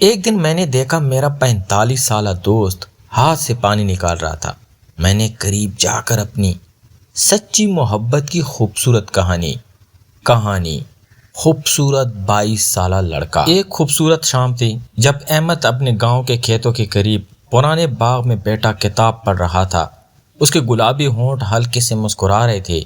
ایک دن میں نے دیکھا میرا 45 سالہ دوست ہاتھ سے پانی نکال رہا تھا۔ میں نے قریب جا کر اپنی سچی محبت کی خوبصورت کہانی خوبصورت 22 سالہ لڑکا۔ ایک خوبصورت شام تھی جب احمد اپنے گاؤں کے کھیتوں کے قریب پرانے باغ میں بیٹھا کتاب پڑھ رہا تھا۔ اس کے گلابی ہونٹ ہلکے سے مسکرا رہے تھے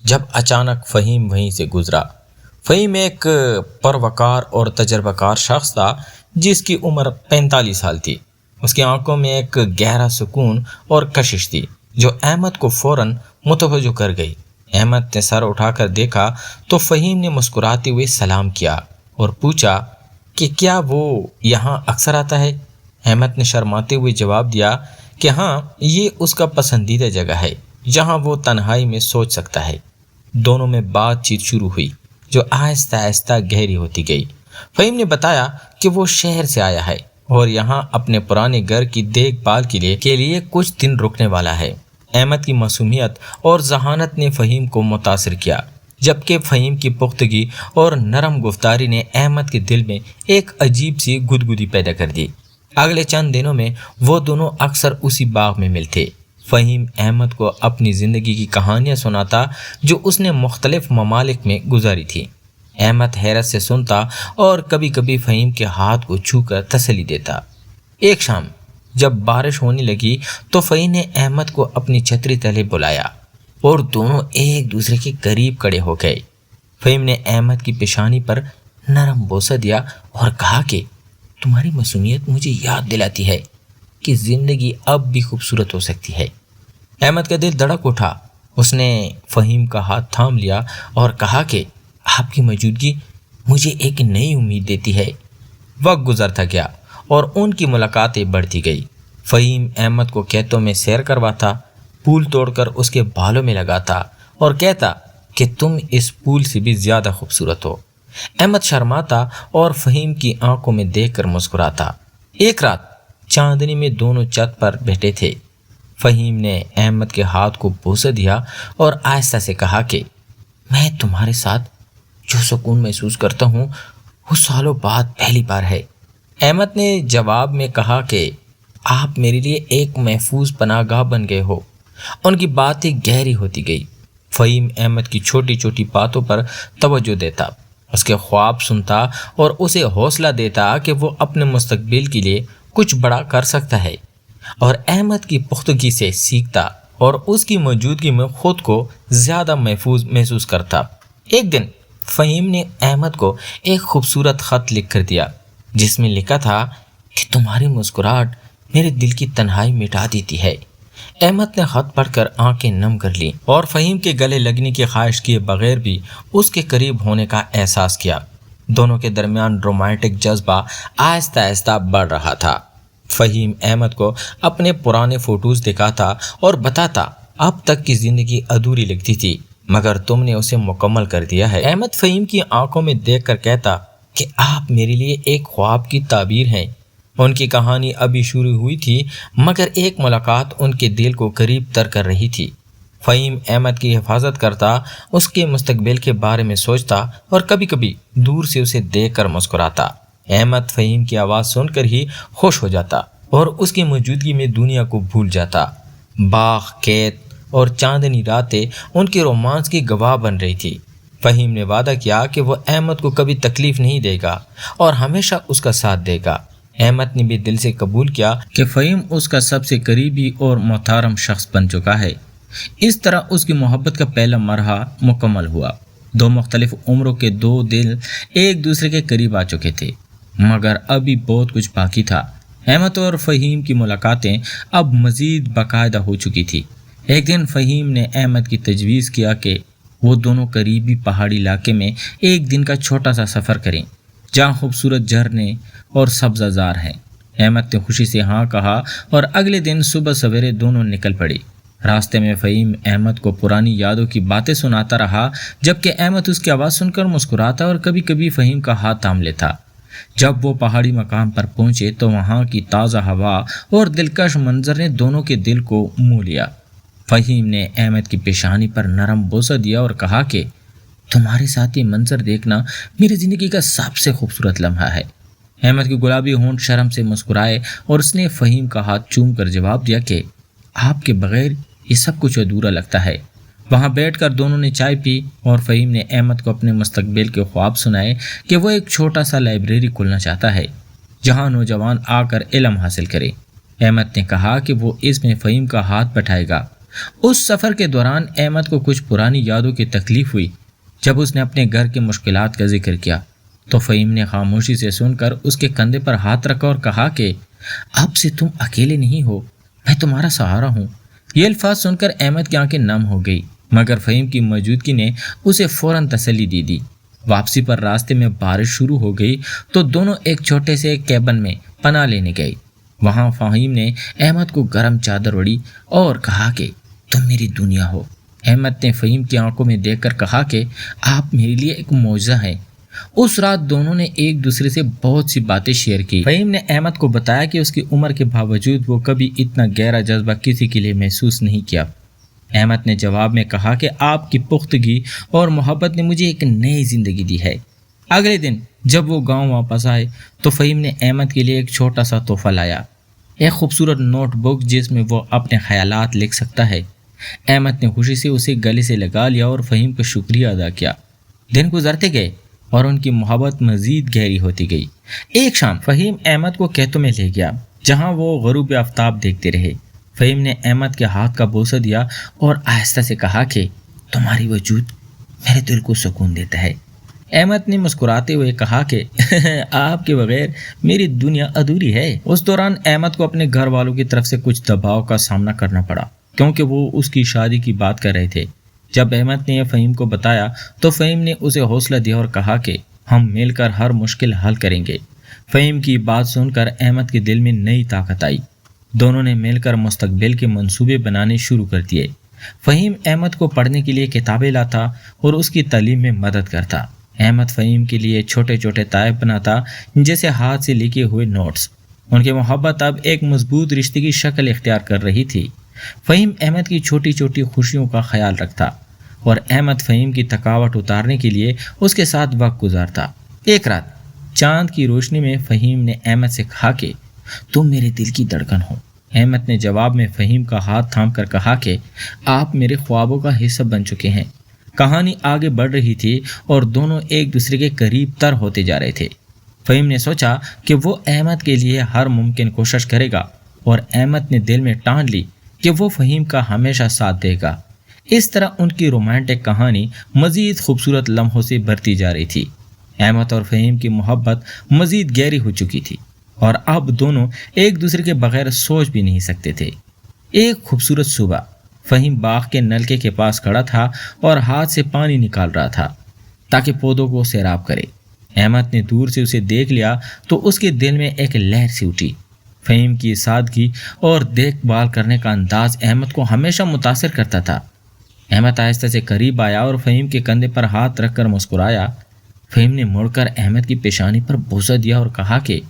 جب اچانک فہیم وہیں سے گزرا۔ فہیم ایک پروقار اور تجربہ کار شخص تھا جس کی عمر 45 سال تھی۔ اس کی آنکھوں میں ایک گہرا سکون اور کشش تھی جو احمد کو فوراً متوجہ کر گئی۔ احمد نے سر اٹھا کر دیکھا تو فہیم نے مسکراتے ہوئے سلام کیا اور پوچھا کہ کیا وہ یہاں اکثر آتا ہے؟ احمد نے شرماتے ہوئے جواب دیا کہ ہاں، یہ اس کا پسندیدہ جگہ ہے جہاں وہ تنہائی میں سوچ سکتا ہے۔ دونوں میں بات چیت شروع ہوئی جو آہستہ آہستہ گہری ہوتی گئی۔ فہیم نے بتایا کہ وہ شہر سے آیا ہے اور یہاں اپنے پرانے گھر کی دیکھ بھال کے لیے کچھ دن رکنے والا ہے۔ احمد کی معصومیت اور ذہانت نے فہیم کو متاثر کیا، جبکہ فہیم کی پختگی اور نرم گفتاری نے احمد کے دل میں ایک عجیب سی گدگدی پیدا کر دی۔ اگلے چند دنوں میں وہ دونوں اکثر اسی باغ میں ملتے۔ فہیم احمد کو اپنی زندگی کی کہانیاں سناتا جو اس نے مختلف ممالک میں گزاری تھی۔ احمد حیرت سے سنتا اور کبھی کبھی فہیم کے ہاتھ کو چھو کر تسلی دیتا۔ ایک شام جب بارش ہونے لگی تو فہیم نے احمد کو اپنی چھتری تلے بلایا اور دونوں ایک دوسرے کے قریب کھڑے ہو گئے۔ فہیم نے احمد کی پیشانی پر نرم بوسہ دیا اور کہا کہ تمہاری معصومیت مجھے یاد دلاتی ہے کہ زندگی اب بھی خوبصورت ہو سکتی ہے۔ احمد کا دل دھڑک اٹھا۔ اس نے فہیم کا ہاتھ تھام لیا اور کہا کہ آپ کی موجودگی مجھے ایک نئی امید دیتی ہے۔ وقت گزرتا گیا اور ان کی ملاقاتیں بڑھتی گئی۔ فہیم احمد کو کھیتوں میں سیر کرواتا، پھول توڑ کر اس کے بالوں میں لگاتا اور کہتا کہ تم اس پھول سے بھی زیادہ خوبصورت ہو۔ احمد شرماتا اور فہیم کی آنکھوں میں دیکھ کر مسکراتا۔ ایک رات چاندنی میں دونوں چھت پر بیٹھے تھے۔ فہیم نے احمد کے ہاتھ کو بوسہ دیا اور آہستہ سے کہا کہ میں تمہارے ساتھ جو سکون محسوس کرتا ہوں وہ سالوں بعد پہلی بار ہے۔ احمد نے جواب میں کہا کہ آپ میرے لیے ایک محفوظ پناہ گاہ بن گئے ہو۔ ان کی باتیں گہری ہوتی گئی۔ فہیم احمد کی چھوٹی چھوٹی باتوں پر توجہ دیتا، اس کے خواب سنتا اور اسے حوصلہ دیتا کہ وہ اپنے مستقبل کے لیے کچھ بڑا کر سکتا ہے، اور احمد کی پختگی سے سیکھتا اور اس کی موجودگی میں خود کو زیادہ محفوظ محسوس کرتا۔ ایک دن فہیم نے احمد کو ایک خوبصورت خط لکھ کر دیا جس میں لکھا تھا کہ تمہاری مسکراہٹ میرے دل کی تنہائی مٹا دیتی ہے۔ احمد نے خط پڑھ کر آنکھیں نم کر لیں اور فہیم کے گلے لگنے کی خواہش کیے بغیر بھی اس کے قریب ہونے کا احساس کیا۔ دونوں کے درمیان رومانٹک جذبہ آہستہ آہستہ بڑھ رہا تھا۔ فہیم احمد کو اپنے پرانے فوٹوز دکھاتا اور بتاتا اب تک کی زندگی ادھوری لگتی تھی مگر تم نے اسے مکمل کر دیا ہے۔ احمد فہیم کی آنکھوں میں دیکھ کر کہتا کہ آپ میرے لیے ایک خواب کی تعبیر ہیں۔ ان کی کہانی ابھی شروع ہوئی تھی مگر ایک ملاقات ان کے دل کو قریب تر کر رہی تھی۔ فہیم احمد کی حفاظت کرتا، اس کے مستقبل کے بارے میں سوچتا اور کبھی کبھی دور سے اسے دیکھ کر مسکراتا۔ احمد فہیم کی آواز سن کر ہی خوش ہو جاتا اور اس کی موجودگی میں دنیا کو بھول جاتا۔ باغ، کھیت اور چاندنی راتیں ان کے رومانس کی گواہ بن رہی تھی۔ فہیم نے وعدہ کیا کہ وہ احمد کو کبھی تکلیف نہیں دے گا اور ہمیشہ اس کا ساتھ دے گا۔ احمد نے بھی دل سے قبول کیا کہ فہیم اس کا سب سے قریبی اور محترم شخص بن چکا ہے۔ اس طرح اس کی محبت کا پہلا مرحلہ مکمل ہوا۔ دو مختلف عمروں کے دو دل ایک دوسرے کے قریب آ چکے تھے مگر ابھی بہت کچھ باقی تھا۔ احمد اور فہیم کی ملاقاتیں اب مزید باقاعدہ ہو چکی تھی۔ ایک دن فہیم نے احمد کی تجویز کیا کہ وہ دونوں قریبی پہاڑی علاقے میں ایک دن کا چھوٹا سا سفر کریں جہاں خوبصورت جھرنے اور سبزہ زار ہیں۔ احمد نے خوشی سے ہاں کہا اور اگلے دن صبح سویرے دونوں نکل پڑے۔ راستے میں فہیم احمد کو پرانی یادوں کی باتیں سناتا رہا جبکہ احمد اس کی آواز سن کر مسکراتا اور کبھی کبھی فہیم کا ہاتھ تھام لیتا۔ جب وہ پہاڑی مقام پر پہنچے تو وہاں کی تازہ ہوا اور دلکش منظر نے دونوں کے دل کو مو لیا۔ فہیم نے احمد کی پیشانی پر نرم بوسہ دیا اور کہا کہ تمہارے ساتھ یہ منظر دیکھنا میری زندگی کا سب سے خوبصورت لمحہ ہے۔ احمد کے گلابی ہونٹ شرم سے مسکرائے اور اس نے فہیم کا ہاتھ چوم کر جواب دیا کہ آپ کے بغیر یہ سب کچھ ادھورا لگتا ہے۔ وہاں بیٹھ کر دونوں نے چائے پی اور فہیم نے احمد کو اپنے مستقبل کے خواب سنائے کہ وہ ایک چھوٹا سا لائبریری کھولنا چاہتا ہے جہاں نوجوان آ کر علم حاصل کرے۔ احمد نے کہا کہ وہ اس میں فہیم کا ہاتھ بٹھائے گا۔ اس سفر کے دوران احمد کو کچھ پرانی یادوں کی تکلیف ہوئی۔ جب اس نے اپنے گھر کی مشکلات کا ذکر کیا تو فہیم نے خاموشی سے سن کر اس کے کندھے پر ہاتھ رکھا اور کہا کہ اب سے تم اکیلے نہیں ہو، میں تمہارا سہارا ہوں۔ یہ الفاظ سن کر احمد کی آنکھیں نم ہو گئی، مگر فہیم کی موجودگی نے اسے فوراً تسلی دی۔ واپسی پر راستے میں بارش شروع ہو گئی تو دونوں ایک چھوٹے سے کیبن میں پناہ لینے گئے۔ وہاں فہیم نے احمد کو گرم چادر اوڑھی اور کہا کہ تم میری دنیا ہو۔ احمد نے فہیم کی آنکھوں میں دیکھ کر کہا کہ آپ میرے لیے ایک معجزہ ہیں۔ اس رات دونوں نے ایک دوسرے سے بہت سی باتیں شیئر کی۔ فہیم نے احمد کو بتایا کہ اس کی عمر کے باوجود وہ کبھی اتنا گہرا جذبہ کسی کے لیے محسوس نہیں کیا۔ احمد نے جواب میں کہا کہ آپ کی پختگی اور محبت نے مجھے ایک نئی زندگی دی ہے۔ اگلے دن جب وہ گاؤں واپس آئے تو فہیم نے احمد کے لیے ایک چھوٹا سا تحفہ لایا، ایک خوبصورت نوٹ بک جس میں وہ اپنے خیالات لکھ سکتا ہے۔ احمد نے خوشی سے اسے گلے سے لگا لیا اور فہیم کا شکریہ ادا کیا۔ دن گزرتے گئے اور ان کی محبت مزید گہری ہوتی گئی۔ ایک شام فہیم احمد کو کھیتوں میں لے گیا جہاں وہ غروب آفتاب دیکھتے رہے۔ فہیم نے احمد کے ہاتھ کا بوسہ دیا اور آہستہ سے کہا کہ تمہاری وجود میرے دل کو سکون دیتا ہے۔ احمد نے مسکراتے ہوئے کہا کہ آپ کے بغیر میری دنیا ادھوری ہے۔ اس دوران احمد کو اپنے گھر والوں کی طرف سے کچھ دباؤ کا سامنا کرنا پڑا کیونکہ وہ اس کی شادی کی بات کر رہے تھے۔ جب احمد نے یہ فہیم کو بتایا تو فہیم نے اسے حوصلہ دیا اور کہا کہ ہم مل کر ہر مشکل حل کریں گے۔ فہیم کی بات سن کر احمد کے دل میں نئی طاقت آئی۔ دونوں نے مل کر مستقبل کے منصوبے بنانے شروع کر دیے۔ فہیم احمد کو پڑھنے کے لیے کتابیں لاتا اور اس کی تعلیم میں مدد کرتا۔ احمد فہیم کے لیے چھوٹے چھوٹے تحائف بناتا جیسے ہاتھ سے لکھے ہوئے نوٹس۔ ان کی محبت اب ایک مضبوط رشتے کی شکل اختیار کر رہی تھی۔ فہیم احمد کی چھوٹی چھوٹی خوشیوں کا خیال رکھتا اور احمد فہیم کی تھکاوٹ اتارنے کے لیے اس کے ساتھ وقت گزارتا۔ ایک رات چاند کی روشنی میں فہیم نے احمد سے کہا کہ تم میرے دل کی دھڑکن ہو۔ احمد نے جواب میں فہیم کا ہاتھ تھام کر کہا کہ آپ میرے خوابوں کا حصہ بن چکے ہیں۔ کہانی آگے بڑھ رہی تھی اور دونوں ایک دوسرے کے قریب تر ہوتے جا رہے تھے۔ فہیم نے سوچا کہ وہ احمد کے لیے ہر ممکن کوشش کرے گا اور احمد نے دل میں ٹان لی کہ وہ فہیم کا ہمیشہ ساتھ دے گا۔ اس طرح ان کی رومانٹک کہانی مزید خوبصورت لمحوں سے بھرتی جا رہی تھی۔ احمد اور فہیم کی محبت مزید گہری ہو چکی تھی اور اب دونوں ایک دوسرے کے بغیر سوچ بھی نہیں سکتے تھے۔ ایک خوبصورت صبح فہیم باغ کے نلکے کے پاس کھڑا تھا اور ہاتھ سے پانی نکال رہا تھا تاکہ پودوں کو سیراب کرے۔ احمد نے دور سے اسے دیکھ لیا تو اس کے دل میں ایک لہر سی اٹھی۔ فہیم کی سادگی اور دیکھ بھال کرنے کا انداز احمد کو ہمیشہ متاثر کرتا تھا۔ احمد آہستہ سے قریب آیا اور فہیم کے کندھے پر ہاتھ رکھ کر مسکرایا۔ فہیم نے مڑ کر احمد کی پیشانی پر بوسہ دیا اور کہا کہ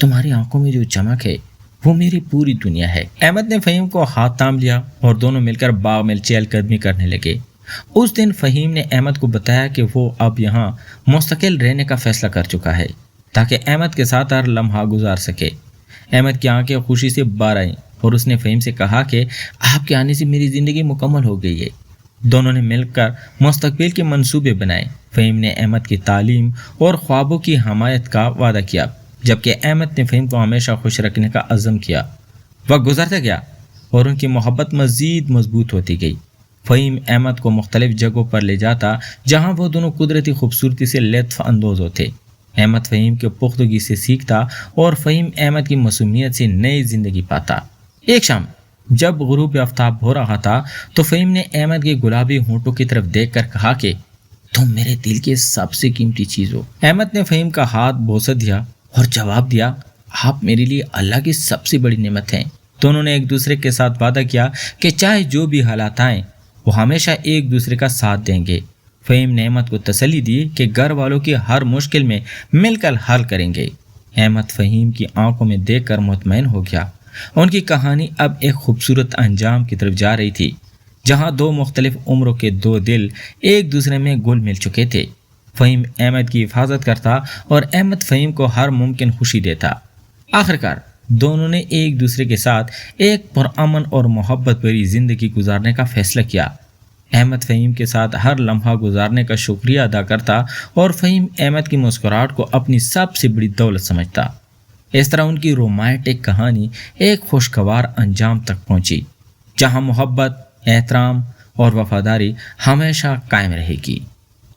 تمہاری آنکھوں میں جو چمک ہے وہ میری پوری دنیا ہے۔ احمد نے فہیم کو ہاتھ تھام لیا اور دونوں مل کر باغ میں چہل قدمی کرنے لگے۔ اس دن فہیم نے احمد کو بتایا کہ وہ اب یہاں مستقل رہنے کا فیصلہ کر چکا ہے تاکہ احمد کے ساتھ ہر لمحہ گزار سکے۔ احمد کی آنکھیں خوشی سے بھر آئیں اور اس نے فہیم سے کہا کہ آپ کے آنے سے میری زندگی مکمل ہو گئی ہے۔ دونوں نے مل کر مستقبل کے منصوبے بنائے۔ فہیم نے احمد کی تعلیم اور خوابوں کی حمایت کا وعدہ کیا جبکہ احمد نے فہیم کو ہمیشہ خوش رکھنے کا عزم کیا۔ وقت گزرتا گیا اور ان کی محبت مزید مضبوط ہوتی گئی۔ فہیم احمد کو مختلف جگہوں پر لے جاتا جہاں وہ دونوں قدرتی خوبصورتی سے لطف اندوز ہوتے۔ احمد فہیم کے پختگی سے سیکھتا اور فہیم احمد کی معصومیت سے نئی زندگی پاتا۔ ایک شام جب غروب آفتاب ہو رہا تھا تو فہیم نے احمد کے گلابی ہونٹوں کی طرف دیکھ کر کہا کہ تم میرے دل کی سب سے قیمتی چیز ہو۔ احمد نے فہیم کا ہاتھ بوسہ دیا اور جواب دیا آپ میرے لیے اللہ کی سب سے بڑی نعمت ہیں۔ دونوں نے ایک دوسرے کے ساتھ وعدہ کیا کہ چاہے جو بھی حالات آئیں وہ ہمیشہ ایک دوسرے کا ساتھ دیں گے۔ فہیم نے احمد کو تسلی دی کہ گھر والوں کی ہر مشکل میں مل کر حل کریں گے۔ احمد فہیم کی آنکھوں میں دیکھ کر مطمئن ہو گیا۔ ان کی کہانی اب ایک خوبصورت انجام کی طرف جا رہی تھی جہاں دو مختلف عمروں کے دو دل ایک دوسرے میں گل مل چکے تھے۔ فہیم احمد کی حفاظت کرتا اور احمد فہیم کو ہر ممکن خوشی دیتا۔ آخرکار دونوں نے ایک دوسرے کے ساتھ ایک پرامن اور محبت بھری زندگی گزارنے کا فیصلہ کیا۔ احمد فہیم کے ساتھ ہر لمحہ گزارنے کا شکریہ ادا کرتا اور فہیم احمد کی مسکراہٹ کو اپنی سب سے بڑی دولت سمجھتا۔ اس طرح ان کی رومانٹک کہانی ایک خوشگوار انجام تک پہنچی، جہاں محبت، احترام اور وفاداری ہمیشہ قائم رہے گی۔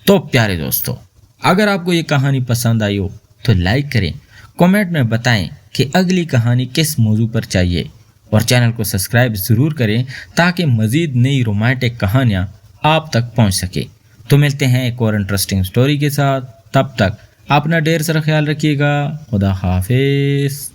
تو پیارے دوستو، اگر آپ کو یہ کہانی پسند آئی ہو تو لائک کریں، کمنٹ میں بتائیں کہ اگلی کہانی کس موضوع پر چاہیے، اور چینل کو سبسکرائب ضرور کریں تاکہ مزید نئی رومانٹک کہانیاں آپ تک پہنچ سکے۔ تو ملتے ہیں ایک اور انٹرسٹنگ سٹوری کے ساتھ، تب تک اپنا ڈھیر سارا خیال رکھیے گا۔ خدا حافظ۔